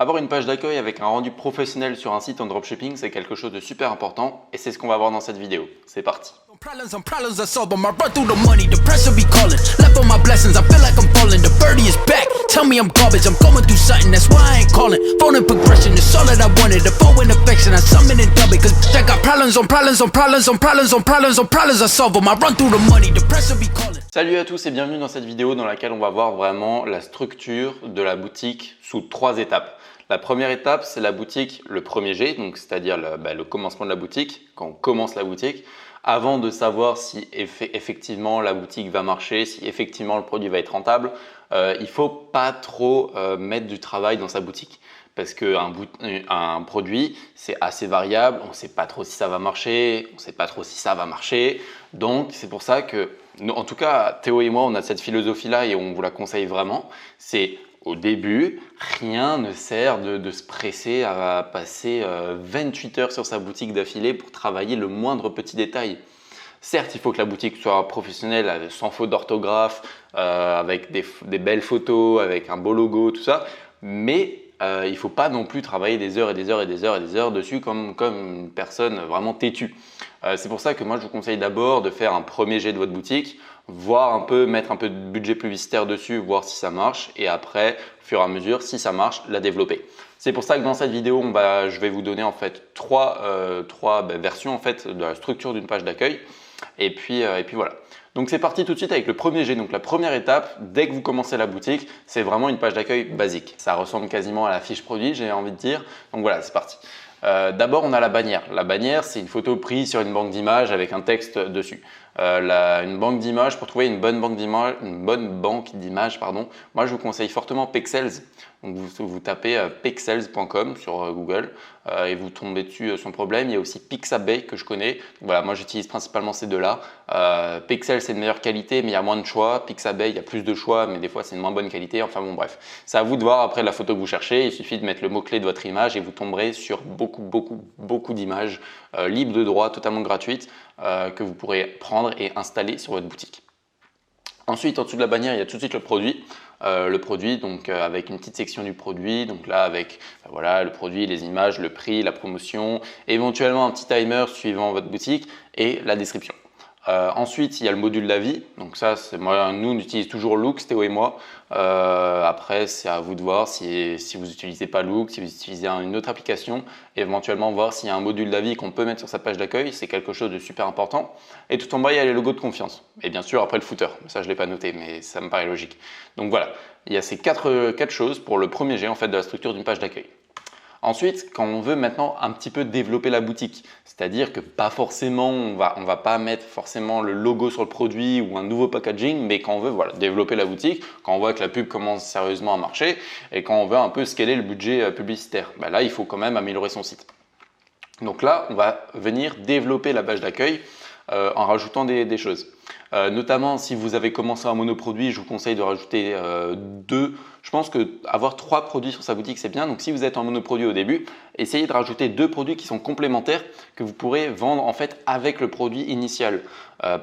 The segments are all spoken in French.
Avoir une page d'accueil avec un rendu professionnel sur un site en dropshipping, c'est quelque chose de super important et c'est ce qu'on va voir dans cette vidéo. C'est parti. Problems I solve them. I run through the money, the pressure be calling. Left on my blessings, I feel like I'm falling. The birdie is back. Tell me I'm garbage, I'm going through something, that's why I ain't calling. Phone and progression is all that I wanted. The phone and affection, I summon and dub it. Cause I got problems on problems on problems on problems on problems on problems I solve them. I run through the money, the pressure be calling. Salut à tous et bienvenue dans cette vidéo dans laquelle on va voir vraiment la structure de la boutique sous 3 étapes. La première étape, c'est la boutique, le premier jet, donc c'est-à-dire le commencement de la boutique, quand on commence la boutique, avant de savoir si effectivement la boutique va marcher, si effectivement le produit va être rentable. Il ne faut pas trop mettre du travail dans sa boutique. Parce qu'un produit, c'est assez variable, on ne sait pas trop si ça va marcher, on ne sait pas trop si ça va marcher. Donc, c'est pour ça que, en tout cas, Théo et moi, on a cette philosophie-là et on vous la conseille vraiment. C'est au début, rien ne sert de se presser à passer 28 heures sur sa boutique d'affilée pour travailler le moindre petit détail. Certes, il faut que la boutique soit professionnelle, sans faute d'orthographe, avec des belles photos, avec un beau logo, tout ça, mais il ne faut pas non plus travailler des heures et des heures et des heures et des heures dessus comme une personne vraiment têtue. C'est pour ça que moi je vous conseille d'abord de faire un premier jet de votre boutique, voir un peu, mettre un peu de budget publicitaire dessus, voir si ça marche et après, au fur et à mesure, si ça marche, la développer. C'est pour ça que dans cette vidéo, je vais vous donner en fait trois versions en fait, de la structure d'une page d'accueil et puis voilà. Donc c'est parti tout de suite avec le premier jet. Donc la première étape, dès que vous commencez la boutique, c'est vraiment une page d'accueil basique. Ça ressemble quasiment à la fiche produit, j'ai envie de dire. Donc voilà, c'est parti. D'abord, on a la bannière. La bannière, c'est une photo prise sur une banque d'images avec un texte dessus. Une banque d'images, pour trouver une bonne banque d'images, moi je vous conseille fortement Pexels. Donc vous tapez pexels.com sur Google et vous tombez dessus sans problème. Il y a aussi Pixabay que je connais. Donc voilà, moi j'utilise principalement ces deux-là. Pexels c'est de meilleure qualité mais il y a moins de choix. Pixabay il y a plus de choix mais des fois c'est de moins bonne qualité. Enfin bon bref, c'est à vous de voir après la photo que vous cherchez. Il suffit de mettre le mot-clé de votre image et vous tomberez sur beaucoup d'images libres de droit, totalement gratuites que vous pourrez prendre et installer sur votre boutique. Ensuite, en dessous de la bannière, il y a tout de suite le produit. Donc avec une petite section du produit, donc là avec voilà, le produit, les images, le prix, la promotion, éventuellement un petit timer suivant votre boutique et la description. Ensuite, il y a le module d'avis. Donc ça, nous on utilise toujours Loox, Théo et moi. Après, c'est à vous de voir si vous n'utilisez pas Loox, si vous utilisez une autre application, éventuellement voir s'il y a un module d'avis qu'on peut mettre sur sa page d'accueil. C'est quelque chose de super important. Et tout en bas, il y a les logos de confiance. Et bien sûr, après le footer. Ça, je ne l'ai pas noté, mais ça me paraît logique. Donc voilà, il y a ces quatre choses pour le premier jet en fait, de la structure d'une page d'accueil. Ensuite, quand on veut maintenant un petit peu développer la boutique, c'est-à-dire que pas forcément, on va pas mettre forcément le logo sur le produit ou un nouveau packaging, mais quand on veut développer la boutique, quand on voit que la pub commence sérieusement à marcher et quand on veut un peu scaler le budget publicitaire, là il faut quand même améliorer son site. Donc là, on va venir développer la page d'accueil en rajoutant des choses. Notamment si vous avez commencé un monoproduit, je vous conseille de rajouter 2. Je pense qu'avoir 3 produits sur sa boutique c'est bien. Donc si vous êtes en monoproduit au début, essayez de rajouter 2 produits qui sont complémentaires que vous pourrez vendre en fait avec le produit initial.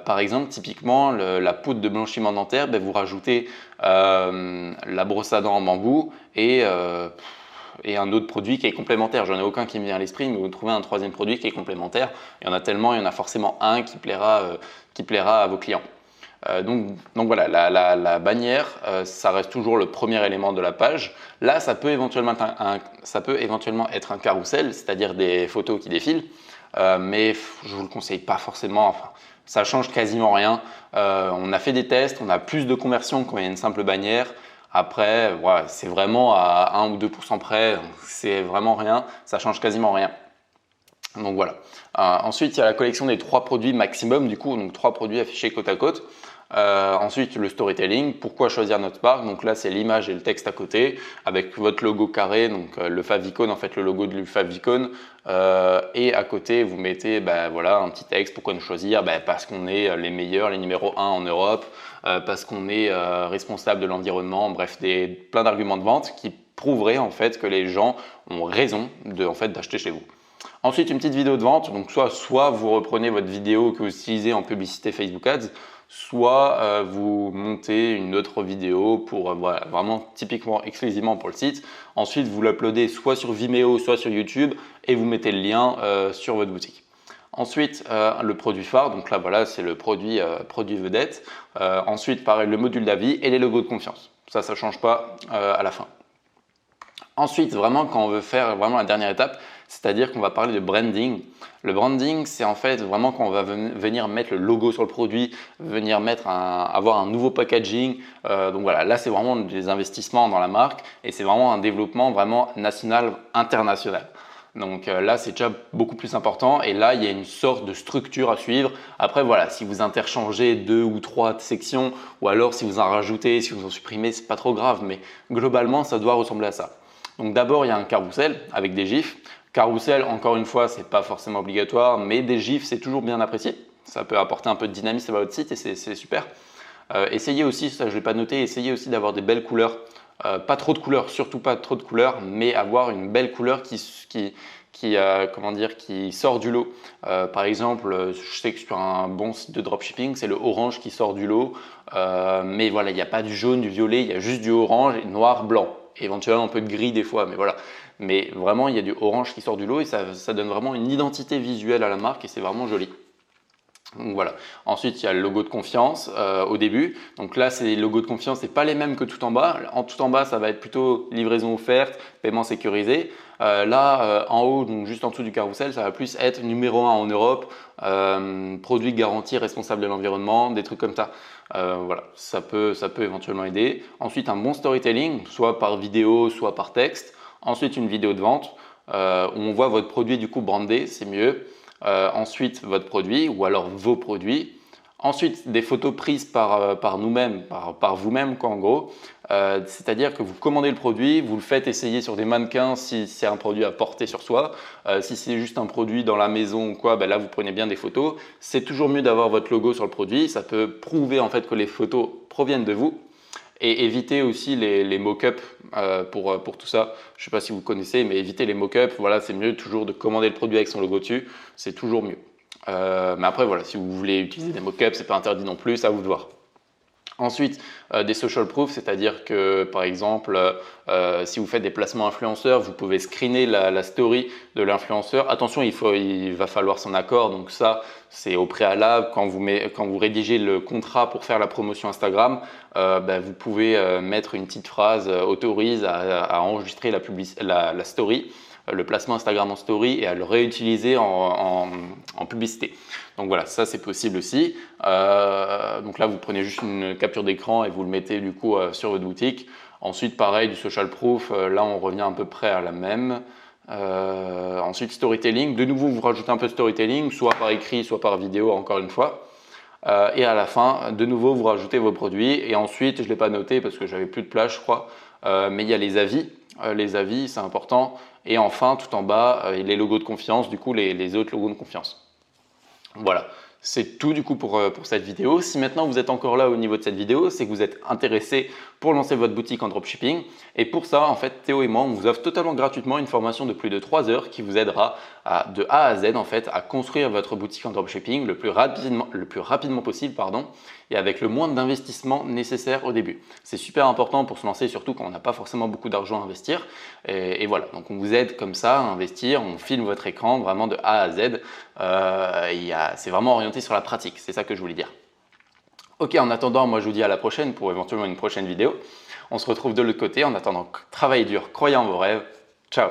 Par exemple, typiquement la poudre de blanchiment dentaire, vous rajoutez la brosse à dents en bambou et un autre produit qui est complémentaire. J'en ai aucun qui me vient à l'esprit, mais vous trouvez un troisième produit qui est complémentaire. Il y en a tellement, il y en a forcément un qui plaira à vos clients. Donc voilà, la bannière, ça reste toujours le premier élément de la page. Là, ça peut éventuellement être un carrousel, c'est-à-dire des photos qui défilent, mais je ne vous le conseille pas forcément. Enfin, ça change quasiment rien. On a fait des tests, on a plus de conversions quand il y a une simple bannière. Après, voilà, c'est vraiment à 1 ou 2% près, c'est vraiment rien, ça change quasiment rien. Donc voilà. Ensuite, il y a la collection des 3 produits maximum, du coup, donc 3 produits affichés côte à côte. Ensuite, le storytelling, pourquoi choisir notre marque? Donc là, c'est l'image et le texte à côté, avec votre logo carré, donc le favicon, en fait, le logo du favicon. Et à côté, vous mettez un petit texte, pourquoi nous choisir? Parce qu'on est les meilleurs, les numéros 1 en Europe, parce qu'on est responsable de l'environnement, bref, plein d'arguments de vente qui prouveraient en fait que les gens ont raison d'acheter chez vous. Ensuite, une petite vidéo de vente, donc soit vous reprenez votre vidéo que vous utilisez en publicité Facebook Ads, soit vous montez une autre vidéo pour voilà, vraiment typiquement exclusivement pour le site. Ensuite, vous l'uploadez soit sur Vimeo, soit sur YouTube et vous mettez le lien sur votre boutique. Ensuite, le produit phare, donc là voilà, c'est le produit vedette. Ensuite, pareil, le module d'avis et les logos de confiance. Ça ne change pas à la fin. Ensuite, vraiment, quand on veut faire vraiment la dernière étape, c'est-à-dire qu'on va parler de branding. Le branding, c'est en fait vraiment quand on va venir mettre le logo sur le produit, venir avoir un nouveau packaging. Donc voilà, là, c'est vraiment des investissements dans la marque et c'est vraiment un développement vraiment national, international. Donc là, c'est déjà beaucoup plus important et là, il y a une sorte de structure à suivre. Après, voilà, si vous interchangez 2 ou 3 sections ou alors si vous en rajoutez, si vous en supprimez, c'est pas trop grave, mais globalement, ça doit ressembler à ça. Donc d'abord, il y a un carrousel avec des gifs. Carrousel, encore une fois, c'est pas forcément obligatoire, mais des gifs, c'est toujours bien apprécié. Ça peut apporter un peu de dynamisme à votre site et c'est super. Essayez aussi, ça je l'ai pas noté, essayez aussi d'avoir des belles couleurs. Pas trop de couleurs, surtout pas trop de couleurs, mais avoir une belle couleur qui sort du lot. Par exemple, je sais que sur un bon site de dropshipping, c'est le orange qui sort du lot. Mais voilà, il n'y a pas du jaune, du violet, il y a juste du orange, noir, blanc. Éventuellement un peu de gris des fois, mais voilà. Mais vraiment, il y a du orange qui sort du lot et ça donne vraiment une identité visuelle à la marque et c'est vraiment joli. Donc voilà. Ensuite, il y a le logo de confiance au début. Donc là, ces logos de confiance, c'est pas les mêmes que tout en bas. Tout en bas, ça va être plutôt livraison offerte, paiement sécurisé. En haut, donc juste en dessous du carrousel, ça va plus être numéro 1 en Europe, produit garanti responsable de l'environnement, des trucs comme ça. Voilà, ça peut éventuellement aider. Ensuite, un bon storytelling, soit par vidéo, soit par texte. Ensuite, une vidéo de vente où on voit votre produit du coup brandé, c'est mieux. Ensuite, votre produit ou alors vos produits. Ensuite, des photos prises par nous-mêmes, par vous-même en gros. C'est-à-dire que vous commandez le produit, vous le faites essayer sur des mannequins si c'est un produit à porter sur soi. Si c'est juste un produit dans la maison ou quoi, ben là vous prenez bien des photos. C'est toujours mieux d'avoir votre logo sur le produit. Ça peut prouver en fait que les photos proviennent de vous. Et éviter aussi les mock-ups pour tout ça. Je ne sais pas si vous connaissez, mais éviter les mock-ups. Voilà, c'est mieux toujours de commander le produit avec son logo dessus. C'est toujours mieux. Mais après, voilà, si vous voulez utiliser des mock-ups, ce n'est pas interdit non plus, c'est à vous de voir. Ensuite, des social proof, c'est-à-dire que par exemple, si vous faites des placements influenceurs, vous pouvez screener la story de l'influenceur. Attention, il va falloir son accord, donc ça, c'est au préalable. Quand vous rédigez le contrat pour faire la promotion Instagram, vous pouvez mettre une petite phrase autorise à enregistrer la story, le placement Instagram en story et à le réutiliser en publicité. Donc voilà, ça c'est possible aussi. Donc là, vous prenez juste une capture d'écran et vous le mettez du coup sur votre boutique. Ensuite, pareil, du social proof, là on revient à peu près à la même. Ensuite, storytelling. De nouveau, vous rajoutez un peu de storytelling, soit par écrit, soit par vidéo, encore une fois. Et à la fin, de nouveau, vous rajoutez vos produits. Et ensuite, je ne l'ai pas noté parce que j'avais plus de place, je crois, mais il y a les avis. Les avis, c'est important. Et enfin, tout en bas, les logos de confiance, du coup, les autres logos de confiance. Voilà, c'est tout du coup pour cette vidéo. Si maintenant vous êtes encore là au niveau de cette vidéo, c'est que vous êtes intéressé pour lancer votre boutique en dropshipping. Et pour ça, en fait, Théo et moi, on vous offre totalement gratuitement une formation de plus de 3 heures qui vous aidera de A à Z en fait, à construire votre boutique en dropshipping le plus rapidement possible et avec le moins d'investissement nécessaire au début. C'est super important pour se lancer, surtout quand on n'a pas forcément beaucoup d'argent à investir. Et voilà, donc on vous aide comme ça à investir, on filme votre écran vraiment de A à Z. C'est vraiment orienté sur la pratique, c'est ça que je voulais dire. Ok, en attendant, moi je vous dis à la prochaine pour éventuellement une prochaine vidéo. On se retrouve de l'autre côté. En attendant, travaillez dur, croyez en vos rêves. Ciao!